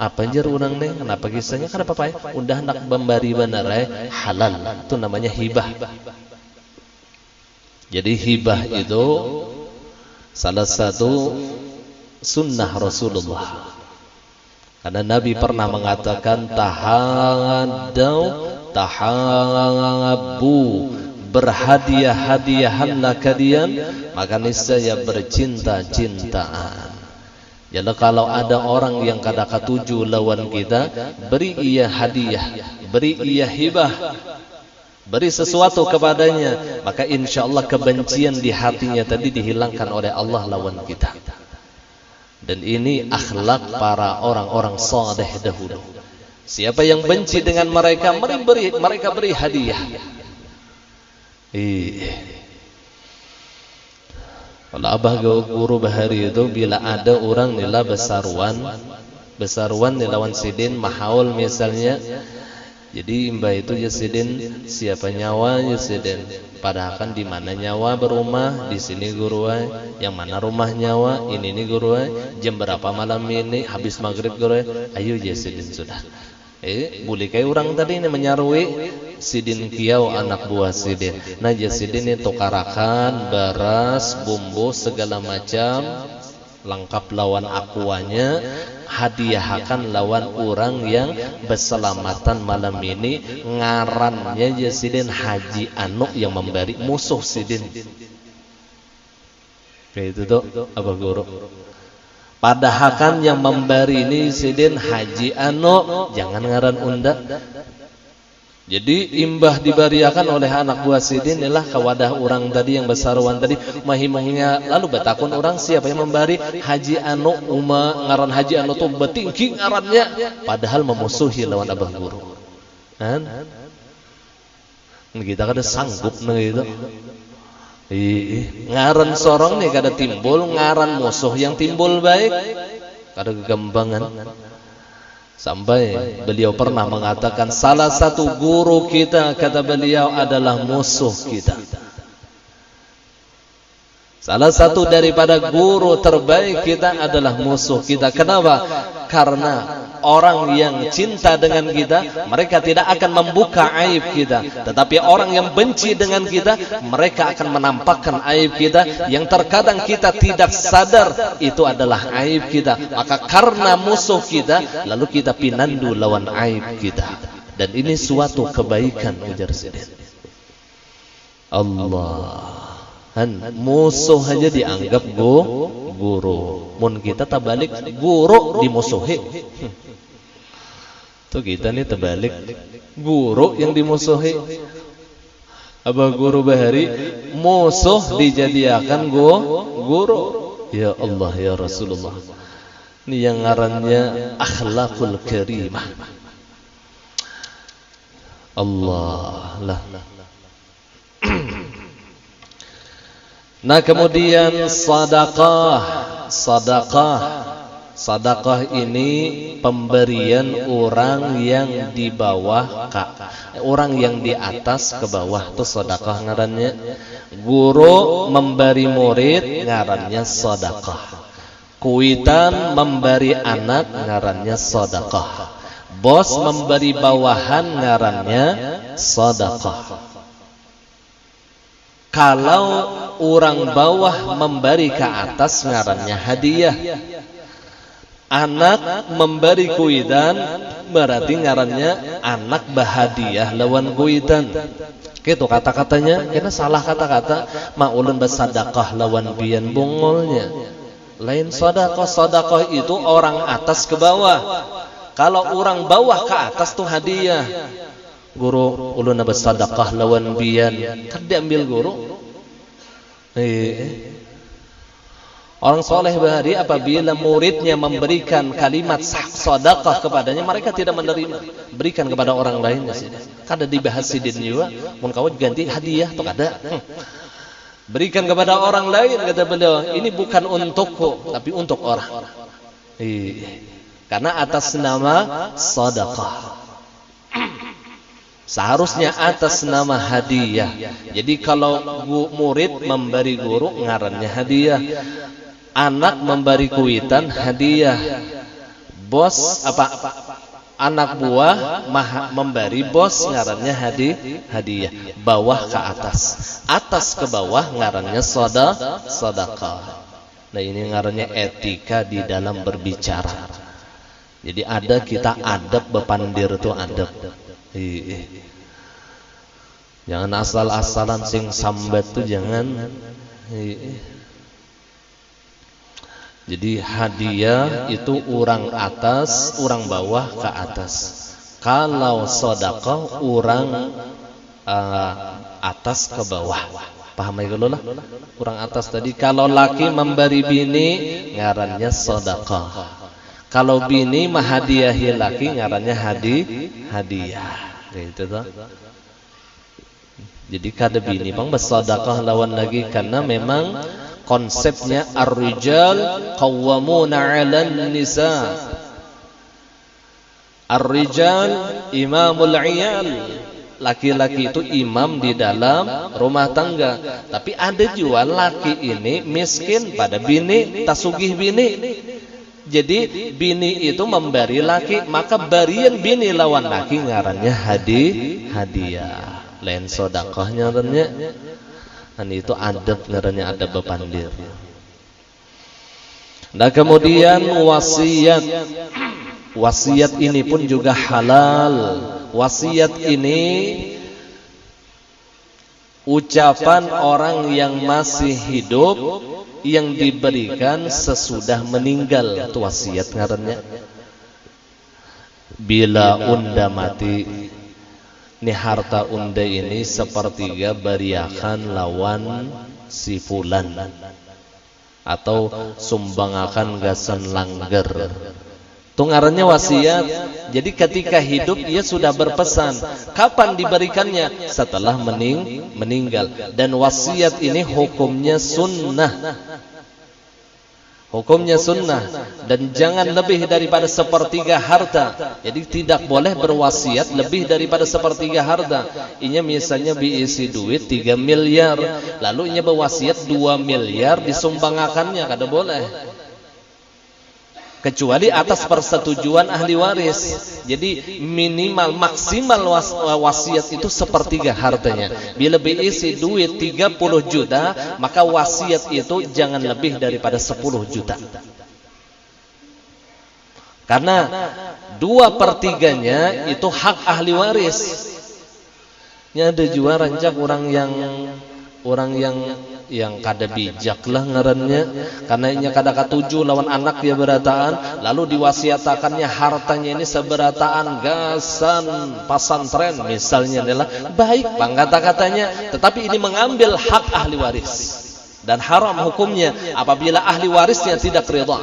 S1: Apa anjir orang nih? Kenapa kisahnya? Kenapa Pak? Udah nak memberi bener halal. Itu namanya hibah. Jadi hibah itu salah satu sunnah Rasulullah. Karena Nabi pernah mengatakan tahabbu, berhadiah-hadiahanlah kalian, maka niscaya bercinta-cintaan. Jadi kalau ada orang yang kada katuju lawan kita, beri ia hadiah, beri ia hibah, beri sesuatu kepadanya, maka insya Allah kebencian di hatinya tadi dihilangkan oleh Allah lawan kita. Dan ini akhlak para orang-orang saleh dahulu. Siapa yang benci dengan mereka, mereka beri hadiah. Kalau abah guru bahari itu bila ada orang nila besaruan nilawan Sidin mahaul misalnya, jadi mbah itu ya Sidin siapa nyawa ya Sidin, padahal kan di mana nyawa berumah, di sini guru yang mana rumah nyawa, ini guru jam berapa malam ini, habis maghrib guru ayo ya Sidin sudah. Boleh kayak orang tadi ini menyarui Sidin kiau anak buah Sidin. Nah ya Sidin ini tukarakan beras, bumbu segala macam, lengkap lawan akuanya, hadiahkan lawan orang yang berselamatan malam ini. Ngarannya ya Sidin Haji Anu yang memberi musuh Sidin. Kayak itu tuh apa guru? Padahal kan yang memberi ini Sidin Haji Anu, jangan ngaran unda. Jadi imbah dibariakan oleh anak buah Sidin ialah kewadah orang tadi yang besaruan tadi mahimahnya. Lalu betakun orang siapa yang memberi Haji Anu, ngaran Haji Anu tuh betinggi ngarannya, padahal memusuhi lawan abah guru. Kan? Kita kada sanggup gitu. Ngaran sorong nih kada timbul, ngaran musuh yang timbul baik kada kegambangan. Sampai beliau pernah mengatakan salah satu guru kita, kata beliau, adalah musuh kita. Salah satu daripada guru terbaik kita adalah musuh kita. Kenapa? Karena orang yang cinta dengan kita, mereka tidak akan membuka aib kita. Tetapi orang yang benci dengan kita, mereka akan menampakkan aib kita yang terkadang kita tidak sadar itu adalah aib kita. Maka karena musuh kita, lalu kita pinandu lawan aib kita. Dan ini suatu kebaikan, ujar Sidin. Allah. Musuh aja dianggap guru. Mun kita terbalik, guru dimusuhi. Tuh kita nih terbalik, guru yang dimusuhi. Apa guru bahari musuh dijadikan guru. Ya Allah ya Rasulullah. Ini yang ngarannya akhlakul karimah. Allah lah. Nah kemudian Sadaqah ini pemberian orang yang di bawah orang yang di atas ke bawah itu sedekah ngarannya. Guru memberi murid ngarannya sedekah. Kuitan memberi anak ngarannya sedekah. Bos memberi bawahan ngarannya sedekah. Kalau orang bawah memberi ke atas ngarannya hadiah. Anak memberi kuitan berarti ngarannya anak bahadiah lawan kuitan. Gitu kata-katanya, kita salah kata-kata. Maulun bersadaqah lawan bian bongolnya. Lain sedekah itu orang atas ke bawah. Kalau orang bawah ke atas tuh hadiah. Guru ulun bersadaqah lawan bian, kan diambil guru. Orang soleh bahari apabila muridnya memberikan kalimat sedekah kepadanya, mereka tidak menerima. Berikan kepada orang lain. Kada dibahas sidin juga, mun kawat ganti hadiah atau kada. Berikan kepada orang lain, kata beliau. Ini bukan untukku, tapi untuk orang. Karena atas nama sedekah. Seharusnya atas nama hadiah. Jadi kalau murid memberi guru ngarannya hadiah. Anak memberi kuitan hadiah. Bos anak buah memberi bos ngarannya hadiah. Bawah ke atas. Atas ke bawah ngarannya sedekah. Nah ini ngarannya etika di dalam berbicara. Jadi ada kita adab bepandir itu adab. Jangan asal-asalan sing sambat tuh jangan. Jadi hadiah itu orang atas, orang bawah ke atas. Kalau sedekah orang atas ke bawah. Paham ya kalau lah? Orang atas tadi. Kalau laki memberi bini ngarannya sedekah. Kalau bini menghadiahi laki ngarannya hadiah. Gitu toh. Jadi kada bini bang bersedekah lawan lagi karena memang konsepnya ar-rijal qawwamuna 'alan nisa. Ar-rijal imamul 'iyal. Laki-laki itu imam di dalam rumah tangga. Tapi ada juga laki ini miskin pada bini, tasugih bini. Jadi bini itu memberi laki, maka barian bini lawan laki ngarannya hadiah. Lain sedekahnya ngarannya. Dan itu adab ngarannya adab bepandir. Nah kemudian wasiat. Wasiat ini pun juga halal. Wasiat ini ucapan orang yang masih hidup yang diberikan sesudah meninggal. Itu wasiat ngarannya. Bila unda mati, ini harta unda ini sepertiga bariakan lawan si fulan, atau sumbangakan gasan langgar. Itu ngarannya wasiat. Jadi ketika hidup ia sudah berpesan. Kapan diberikannya? Setelah meninggal. Dan wasiat ini hukumnya sunnah. Hukumnya sunnah. Dan jangan lebih daripada sepertiga harta. Jadi tidak boleh berwasiat lebih daripada sepertiga harta. Inya misalnya diisi duit 3 miliar. Lalu inya berwasiat 2 miliar disumbangkannya. Kada boleh. Kecuali atas persetujuan ahli waris. Jadi minimal maksimal wasiat itu sepertiga hartanya. Bila diisi duit 30 juta, maka wasiat itu jangan lebih daripada 10 juta. Karena 2/3 itu hak ahli waris. Ini ada juga rancak orang yang orang yang kada bijak lah ngarannya, karena inya kada katuju lawan anak dia berataan, lalu diwasiatakannya hartanya ini seberataan gasan pasantren misalnya adalah baik bang kata-katanya, tetapi ini mengambil hak ahli waris dan haram hukumnya apabila ahli warisnya tidak ridha.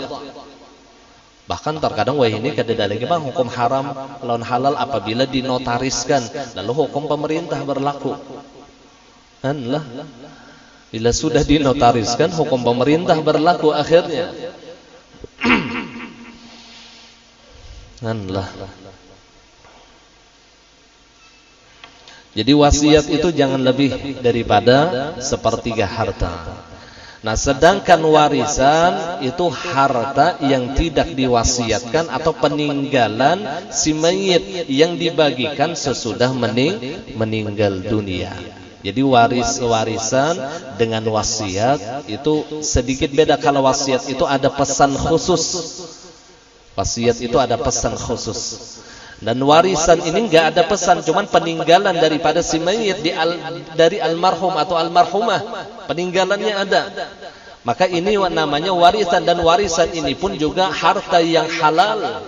S1: Bahkan terkadang wah ini kada ada lagi bang hukum haram lawan halal apabila dinotariskan, lalu hukum pemerintah berlaku. Lah, bila sudah dinotariskan hukum pemerintah berlaku akhirnya. Lah. Jadi wasiat itu jangan lebih daripada sepertiga harta. Nah, sedangkan warisan itu harta yang tidak diwasiatkan atau peninggalan si mayit yang dibagikan sesudah meninggal dunia. Jadi warisan dengan wasiat itu sedikit beda. Kalau wasiat itu ada pesan khusus. Wasiat itu ada pesan khusus. Dan warisan ini enggak ada pesan, cuman peninggalan daripada si mayit dari almarhum atau almarhumah. Peninggalannya ada. Maka ini namanya warisan, dan warisan ini pun juga harta yang halal.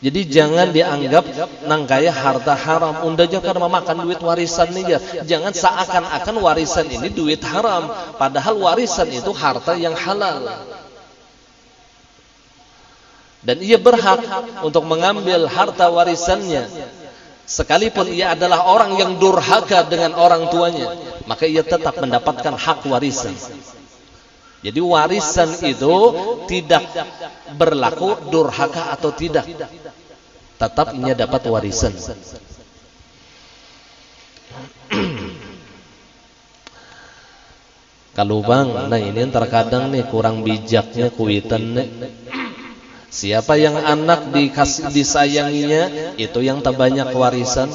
S1: Jadi jangan dianggap nangkaya harta haram. Unda jangan memakan duit warisan nih ya. Jangan seakan-akan warisan ini duit haram. Padahal warisan itu harta yang halal. Dan ia berhak untuk mengambil harta warisannya. Sekalipun ia adalah orang yang durhaka dengan orang tuanya, maka ia tetap mendapatkan hak warisan. Jadi warisan itu tidak berlaku durhaka atau tidak, tetap ia dapat warisan. Kalau bang, nah ini terkadang nih kurang bijaknya kuitan nih. Siapa yang anak disayanginya itu yang terbanyak warisan.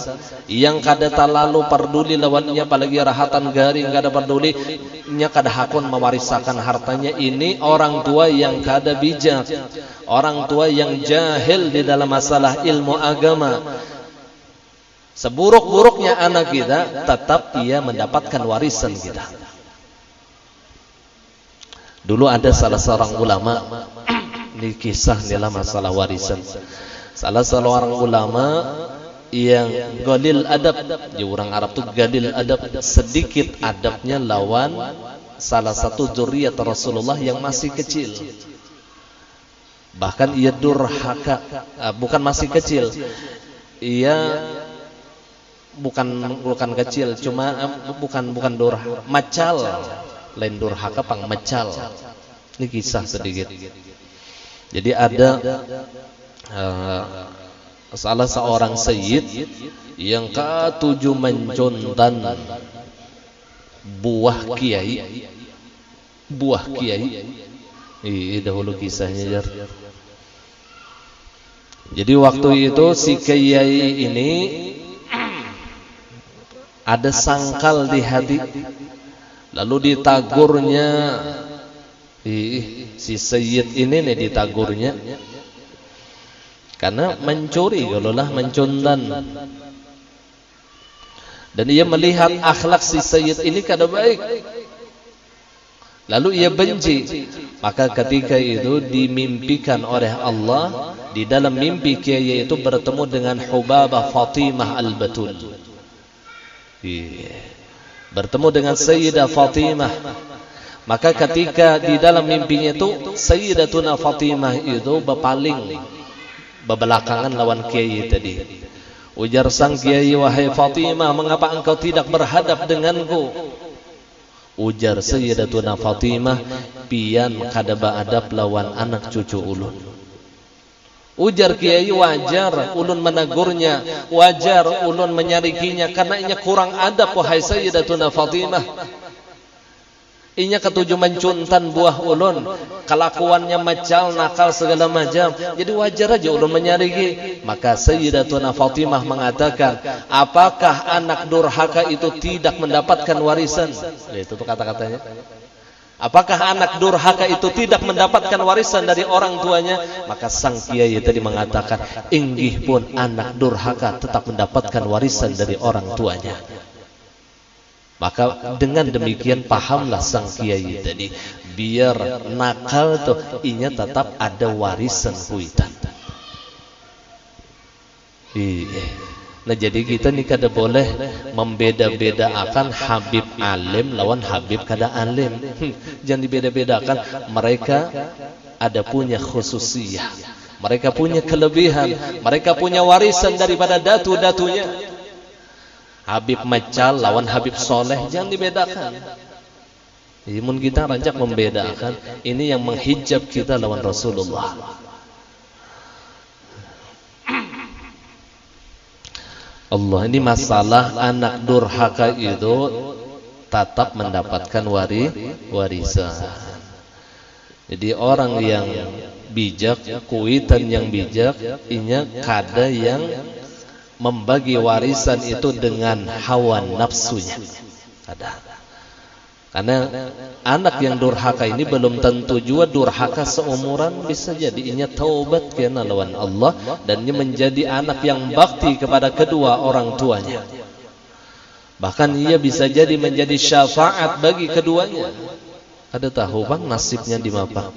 S1: Yang kada terlalu peduli lawannya, apalagi rahatan garing kada peduli, nya kada hakun mewarisakan hartanya. Ini orang tua yang kada bijak, orang tua yang jahil di dalam masalah ilmu agama. Seburuk-buruknya anak kita, tetap ia mendapatkan warisan kita. Dulu ada salah seorang ulama, ini kisah dalam masalah warisan. Salah seorang ulama yang galil adab, di orang Arab tu galil adab, sedikit adabnya lawan salah satu zuriat Rasulullah yang masih kecil. Bahkan ia durhaka, bukan masih kecil, ia bukan kecil, cuma bukan durhaka, macal, lain durhaka pang macal. Ini kisah sedikit. Jadi ada salah seorang sayyid yang ketujuh mencontan buah kiai. Ini dahulu kisahnya. Jadi waktu itu si kiai ini ada sangkal di hati, lalu ditagurnya. Si sayyid ini nih ditagurnya karena mencuri, galolah mencundan. Dan ia melihat akhlak si sayyid ini kada baik, lalu ia benci. Maka ketika itu dimimpikan oleh Allah, di dalam mimpi kiai itu bertemu dengan Hubabah Fatimah Al-Batul. Bertemu dengan Sayyidah Fatimah. Maka ketika di dalam mimpinya itu Sayyidatuna Fatimah itu berpaling berbelakangan lawan kiai tadi. Ujar sang kiai, wahai Fatimah, mengapa engkau tidak berhadap denganku? Ujar Sayyidatuna Fatimah, pian kada beadab lawan anak cucu ulun. Ujar kiai, wajar ulun menegurnya, wajar ulun menyarikinya, karena inya kurang adab wahai Sayyidatuna Fatimah. Inya ketujuh mencuntan buah ulun, kelakuannya macal, nakal segala macam. Jadi wajar aja ulun menyariki. Maka Sayyidatuna Fatimah mengatakan, apakah anak durhaka itu tidak mendapatkan warisan? Itu tuh kata-katanya. Apakah anak durhaka itu tidak mendapatkan warisan dari orang tuanya? Maka sang kiai tadi mengatakan, inggih pun anak durhaka tetap mendapatkan warisan dari orang tuanya. Maka dengan demikian pahamlah sang kiai tadi, biar nakal tuh inya tetap ada warisan kuitan. Nah jadi kita nih kada boleh membeda-bedakan Habib alim lawan Habib kada alim. Jangan dibeda-bedakan. Mereka ada punya khususiyah, mereka punya kelebihan, mereka punya warisan daripada datu-datunya. Habib Macal lawan Habib Soleh jangan dibedakan. Imun kita rancak membedakan. Ini yang menghijab kita lawan Rasulullah. Allah, ini masalah anak durhaka itu tetap mendapatkan warisan. Jadi orang yang bijak, kuitan yang bijak, inya kada yang membagi warisan itu dengan hawa nafsunya. Kada. Karena anak yang durhaka ini belum tentu juga durhaka seumuran, bisa jadi inya taubat kena lawan Allah dan ia menjadi anak yang bakti kepada kedua orang tuanya. Bahkan ia bisa jadi menjadi syafaat bagi keduanya. Ada tahu bang nasibnya di mana?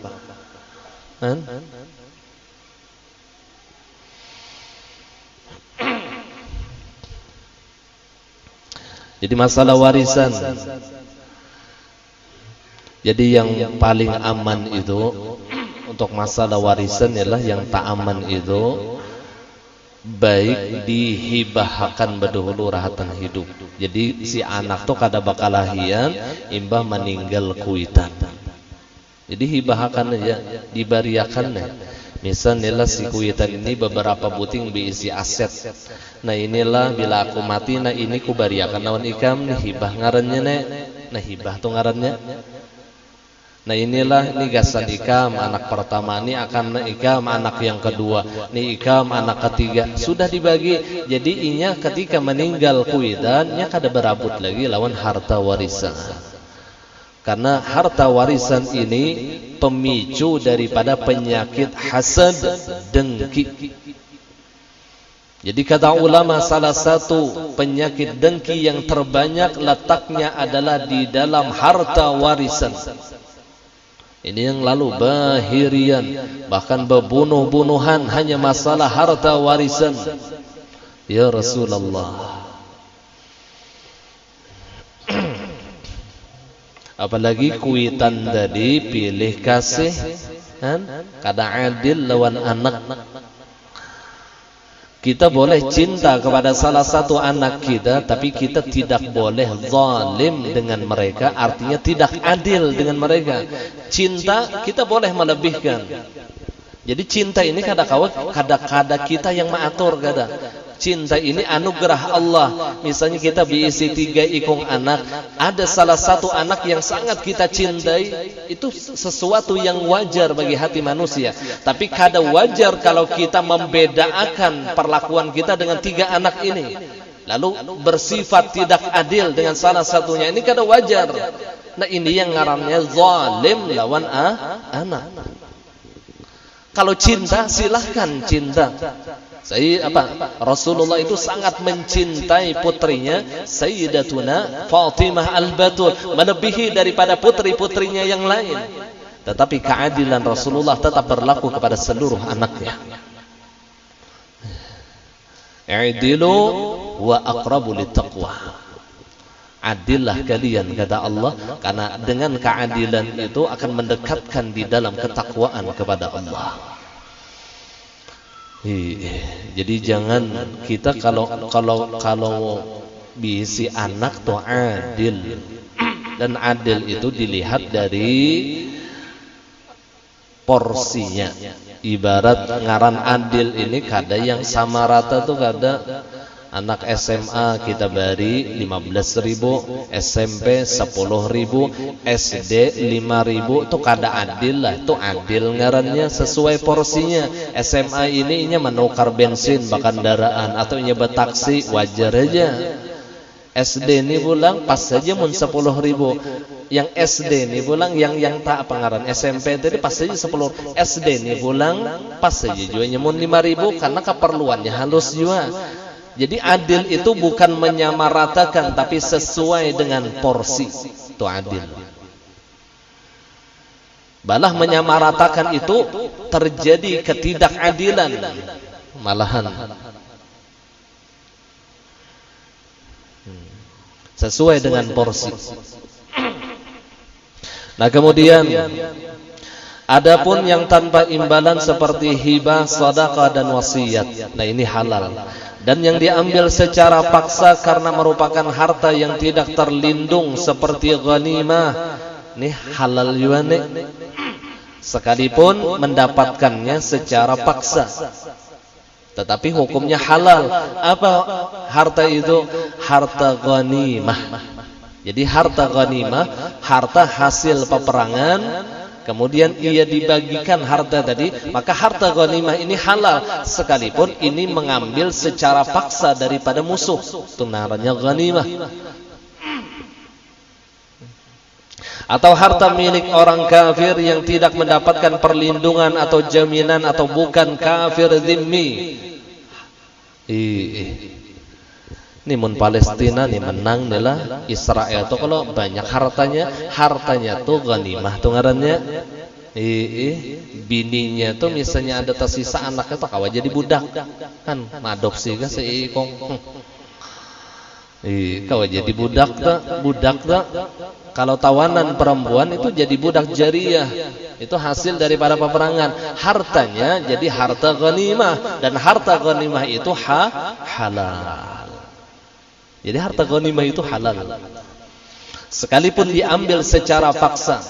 S1: Jadi masalah warisan, jadi yang paling aman itu untuk masalah warisan ialah yang tak aman itu baik dihibahkan berdahulu rahatan hidup. Jadi si anak tuh kada bakal lahian imbah meninggal kuitan. Jadi hibahkan aja, dibariakan ya. Misalnya si kuitan ini beberapa buting berisi aset. Nah inilah bila aku mati, nah ini kubariakan lawan ikam nih hibah ngarannya nih. Nah hibah tuh ngarannya. Nah inilah ini gasan ikam anak pertama, ini akan ikam anak yang kedua, ini ikam anak ketiga, sudah dibagi. Jadi inya ketika meninggal kuitannya kada berabut lagi lawan harta warisan. Karena harta warisan ini pemicu daripada penyakit hasad, dengki. Jadi kata ulama, salah satu penyakit dengki yang terbanyak letaknya adalah di dalam harta warisan. Ini yang lalu bahirian, bahkan berbunuh-bunuhan hanya masalah harta warisan. Ya Rasulullah. Apalagi kuitan tadi pilih kasih, kan? Kada adil lawan anak. Kita boleh cinta kepada salah satu anak kita, tapi kita tidak boleh zalim dengan mereka, artinya tidak adil dengan mereka. Cinta kita boleh melebihkan. Jadi cinta ini kadang-kadang kita yang mengatur kada. Cinta ini anugerah Allah. Misalnya kita berisi 3 ikung anak, ada salah satu anak yang sangat kita cintai, itu sesuatu yang wajar bagi hati manusia. Tapi kada wajar kalau kita membedakan perlakuan kita dengan 3 anak ini, lalu bersifat tidak adil dengan salah satunya. Ini kada wajar. Nah ini yang ngarannya zalim lawan anak. Kalau cinta silahkan cinta. Rasulullah itu sangat mencintai putrinya Sayyidatuna Fatimah Al-Batul, melebihi daripada putri-putrinya yang lain. Tetapi keadilan Rasulullah tetap berlaku kepada seluruh anaknya. I'dilu wa aqrabu littaqwa. Adillah kalian, kata Allah, karena dengan keadilan itu akan mendekatkan di dalam ketakwaan kepada Allah. Jadi jangan kita kalau bisi anak tuh adil, dan adil itu dilihat dari porsinya. Ibarat ngaran adil ini kada yang sama rata tuh, kada anak SMA kita beri 15.000, SMP 10.000, SD 5.000, tuh kada adil lah. Tuh adil ngarannya sesuai porsinya. SMA ini menukar bensin bahkan kendaraan atau nyebat taksi wajar aja. SD ini pulang pas saja mun 10.000. Yang SD ini pulang yang tak pengaran SMP tadi pas saja 10. SD ini pulang pas saja juga mun 5.000 karena keperluannya halus juga. Jadi adil itu bukan menyamaratakan tapi sesuai dengan porsi. Itu adil. Balah menyamaratakan itu terjadi ketidakadilan malahan. Sesuai dengan porsi. Nah kemudian adapun yang tanpa imbalan seperti hibah, sedekah dan wasiat. Nah ini halal. Dan yang diambil secara paksa karena merupakan harta yang tidak terlindung seperti ghanimah. Ini halal juga nih. Sekalipun mendapatkannya secara paksa. Tetapi hukumnya halal. Apa harta itu? Harta ghanimah. Jadi harta ghanimah, harta hasil peperangan, kemudian ia dibagikan harta tadi, maka harta ghanimah ini halal sekalipun ini mengambil secara paksa daripada musuh. Itu namanya ghanimah. Atau harta milik orang kafir yang tidak mendapatkan perlindungan atau jaminan atau bukan kafir zimmi. Ini mun Palestina nih menang nih Israel tuh kalau banyak hartanya tuh ghanimah tuh ngarannya. Bininya tuh misalnya ada tersisa anaknya tuh kawa jadi budak kan adopsi kan seikong. Kawa jadi budak tak. Kalau tawanan perempuan itu jadi budak jariyah. Itu hasil daripada peperangan. Hartanya jadi harta ghanimah dan harta ghanimah itu halal. Jadi harta ghanimah itu halal. Sekalipun diambil secara paksa.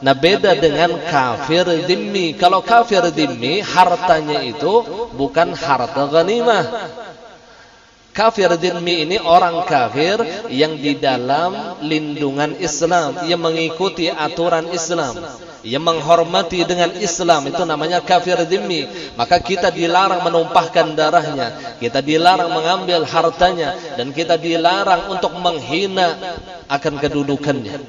S1: Nah beda dengan kafir dhimmi. Kalau kafir dhimmi hartanya itu bukan harta ghanimah. Kafir dhimmi ini orang kafir yang di dalam lindungan Islam, ia mengikuti aturan Islam, ia menghormati dengan Islam, itu namanya kafir dhimmi. Maka kita dilarang menumpahkan darahnya, kita dilarang mengambil hartanya, dan kita dilarang untuk menghina akan kedudukannya.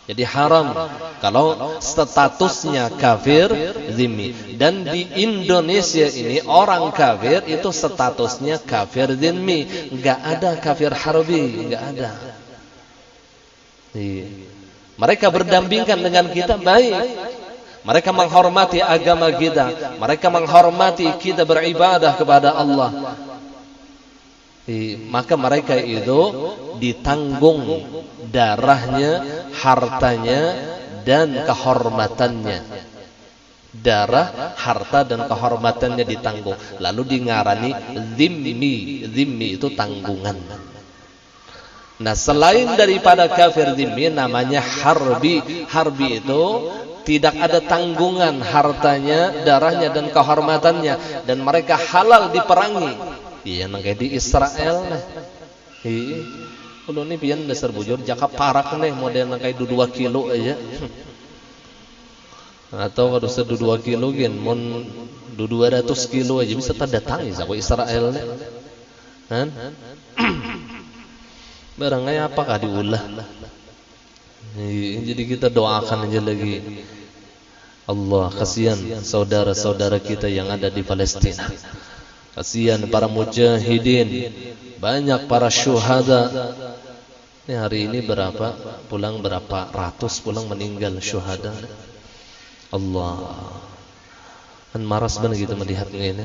S1: Jadi haram kalau statusnya kafir dhimmi. Dan di Indonesia ini orang kafir itu statusnya kafir dhimmi. Enggak ada kafir harbi, enggak ada. Mereka berdampingan dengan kita baik. Mereka menghormati agama kita. Mereka menghormati kita beribadah kepada Allah. Maka mereka itu ditanggung darahnya, hartanya dan kehormatannya. Darah, harta dan kehormatannya ditanggung. Lalu dingarani dhimmi. Dhimmi itu tanggungan. Nah selain daripada kafir dhimmi namanya harbi. Harbi itu tidak ada tanggungan hartanya, darahnya dan kehormatannya. Dan mereka halal diperangi. Iya nangkai di Israel nih. Kalau ini pian dasar bujur jaka parak nih model nangkai 2 kilo aja. Atau kalau sudah 2 kilo gen mon 200 kilo aja bisa terdatangi sama Israel nih. Kan? Barangnya apakah diulah? Jadi kita doakan aja lagi. Allah kasihan saudara-saudara kita yang ada di Palestina. Kasihan para mujahidin, banyak para syuhada. Ini hari ini berapa ratus pulang meninggal syuhada. Allah, kan maras banget kita melihatnya ini.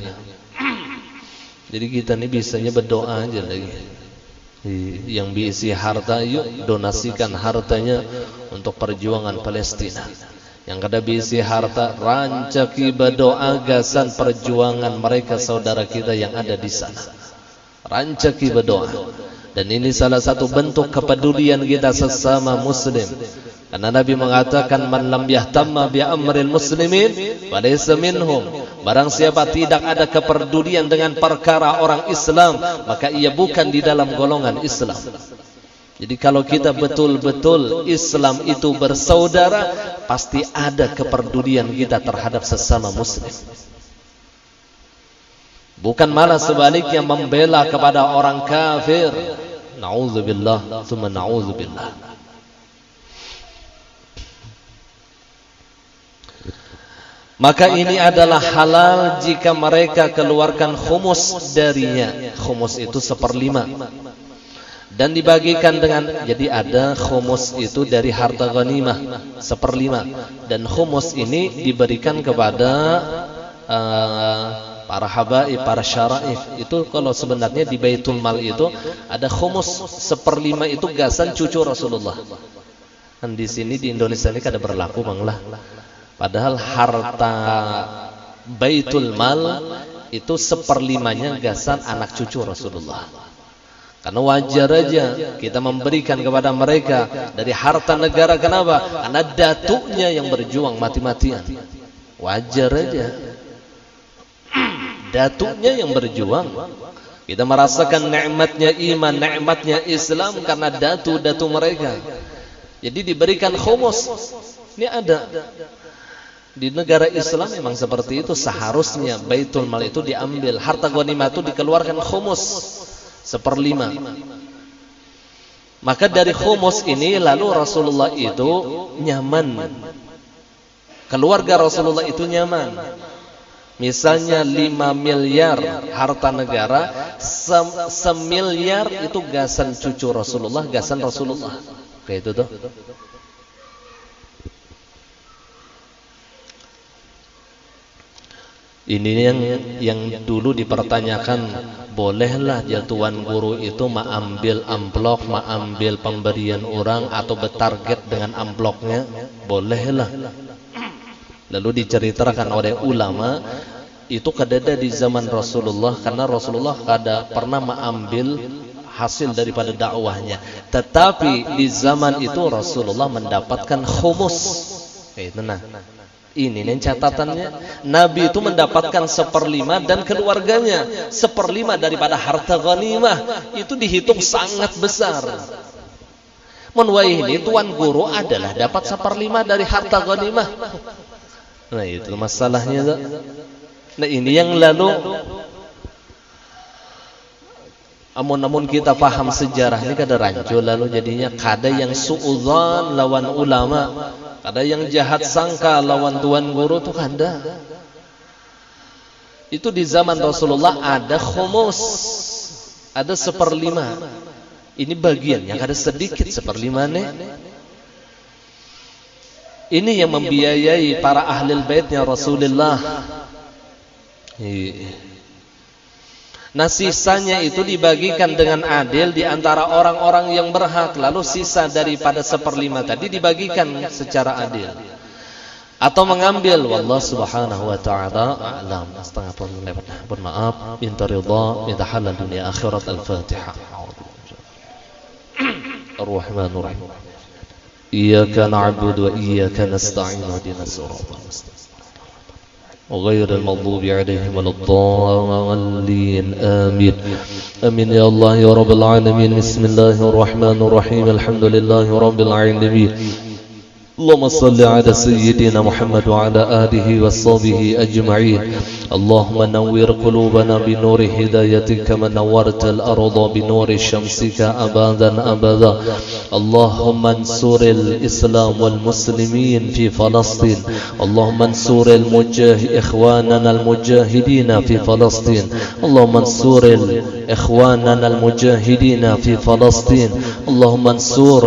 S1: Jadi kita ini bisanya berdoa aja lagi. Yang diisi harta, yuk donasikan hartanya untuk perjuangan Palestina. Yang kada bisi harta, rancaki berdoa gasan perjuangan mereka saudara kita yang ada di sana. Rancaki berdoa. Dan ini salah satu bentuk kepedulian kita sesama muslim. Karena Nabi mengatakan man lam yahtamma bi amril muslimin falaysa minhum. Barang siapa tidak ada kepedulian dengan perkara orang Islam, maka ia bukan di dalam golongan Islam. Jadi kalau kita betul-betul Islam itu bersaudara, pasti ada kepedulian kita terhadap sesama muslim. Bukan malah sebaliknya membela kepada orang kafir. Na'udzubillah, tsumma na'udzubillah. Maka ini adalah halal jika mereka keluarkan khumus darinya. Khumus itu 1/5. Dan dibagikan dengan, jadi ada khumus itu dari harta ghanimah 1/5, dan khumus ini diberikan kepada para habaib, para syara'if. Itu kalau sebenarnya di Baitul Mal itu ada khumus 1/5 itu gasan cucu Rasulullah. Dan di sini di Indonesia ini kada berlaku banglah. Padahal harta Baitul Mal itu 1/5-nya gasan anak cucu Rasulullah. Karena wajar aja kita memberikan kepada mereka dari harta negara. Kenapa? Karena datuknya yang berjuang mati-matian. Wajar aja. Datuknya yang berjuang. Kita merasakan nikmatnya iman, nikmatnya Islam karena datu-datu mereka. Jadi diberikan khumus. Ini ada. Di negara Islam memang seperti itu. Seharusnya Baitul Mal itu diambil. Harta ghanimah itu dikeluarkan khumus 1/5. Maka dari khumus ini lalu Rasulullah itu nyaman. Keluarga Rasulullah itu nyaman. Misalnya 5 miliar harta negara, 1 miliar itu gasan cucu Rasulullah, gasan Rasulullah. Kayak itu tuh. Ini yang dulu dipertanyakan, bolehlah tuan guru itu mengambil amplok, mengambil pemberian orang atau bertarget dengan amploknya? Bolehlah. Lalu diceritakan oleh ulama, itu kadada di zaman Rasulullah, karena Rasulullah kada pernah mengambil hasil daripada dakwahnya. Tetapi di zaman itu Rasulullah mendapatkan khumus. Nah, ini nih catatannya. Nabi itu mendapatkan 1/5 dan keluarganya 1/5 daripada harta ghanimah. Itu dihitung sangat besar. Menwai ini tuan guru adalah dapat 1/5 dari harta ghanimah. Nah itu masalahnya. Nah ini yang lalu, namun kita paham sejarah ini kada rancu, lalu jadinya kada yang suudzon lawan ulama. Ada yang jahat sangka lawan tuan guru tuh kada. Itu di zaman Rasulullah ada khumus, ada 1/5. Ini bagian yang ada sedikit 1/5 nih. Ini yang membiayai para ahli baitnya Rasulullah. Nah sisanya itu dibagikan dengan adil di antara orang-orang yang berhak. Lalu sisa daripada 1/5 tadi dibagikan secara adil. Atau mengambil, wallah subhanahu wa ta'ala a'lam. Setengah pun lewat. Mohon maaf, minta ridha, minta halal dunia akhirat. Al-Fatihah. Ar-Rahmanur Rahim. Iyyaka na'budu wa iyyaka nasta'in. Ihdinas siratal mustaqim. وغير المغضوب عليهم ولا الضالين آمين آمين يا الله يا رب العالمين. بسم الله الرحمن الرحيم. الحمد لله رب العالمين. اللهم صل على سيدنا محمد وعلى آله وصحبه أجمعين. اللهم نور قلوبنا بنور هدايتك كما نورت الأرض بنور شمسك أبدا أبدا. اللهم انصر الإسلام والمسلمين في فلسطين. اللهم انصر إخواننا المجاهدين في فلسطين. اللهم انصر إخواننا المجاهدين في فلسطين. اللهم انصر